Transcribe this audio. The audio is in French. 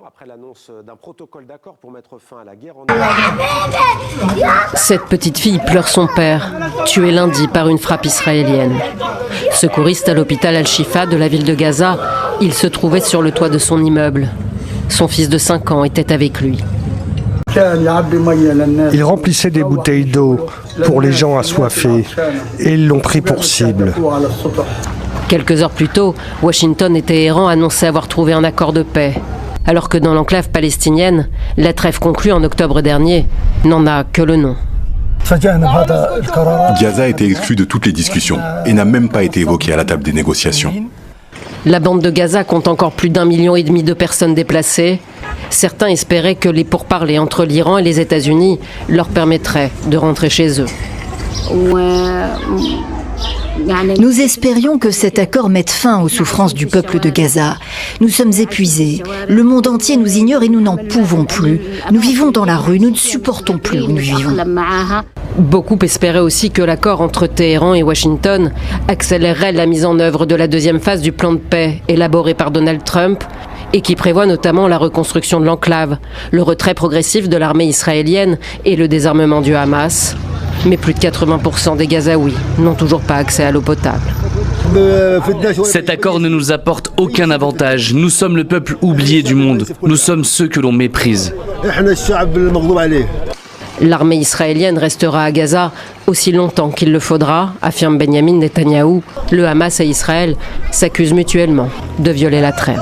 après l'annonce d'un protocole d'accord pour mettre fin à la guerre en Cette petite fille pleure son père, tué lundi par une frappe israélienne. Secouriste à l'hôpital Al-Shifa de la ville de Gaza, il se trouvait sur le toit de son immeuble. Son fils de 5 ans était avec lui. Il remplissait des bouteilles d'eau pour les gens assoiffés et ils l'ont pris pour cible. Quelques heures plus tôt, Washington et Téhéran annonçaient avoir trouvé un accord de paix. Alors que dans l'enclave palestinienne, la trêve conclue en octobre dernier n'en a que le nom. Gaza a été exclu de toutes les discussions et n'a même pas été évoqué à la table des négociations. La bande de Gaza compte encore plus d'1,5 million de personnes déplacées. Certains espéraient que les pourparlers entre l'Iran et les États-Unis leur permettraient de rentrer chez eux. Nous espérions que cet accord mette fin aux souffrances du peuple de Gaza. Nous sommes épuisés. Le monde entier nous ignore et nous n'en pouvons plus. Nous vivons dans la rue, nous ne supportons plus où nous vivons. Beaucoup espéraient aussi que l'accord entre Téhéran et Washington accélérerait la mise en œuvre de la deuxième phase du plan de paix élaboré par Donald Trump et qui prévoit notamment la reconstruction de l'enclave, le retrait progressif de l'armée israélienne et le désarmement du Hamas. Mais plus de 80% des Gazaouis n'ont toujours pas accès à l'eau potable. Cet accord ne nous apporte aucun avantage. Nous sommes le peuple oublié du monde. Nous sommes ceux que l'on méprise. L'armée israélienne restera à Gaza aussi longtemps qu'il le faudra, affirme Benyamin Netanyahou. Le Hamas et Israël s'accusent mutuellement de violer la trêve.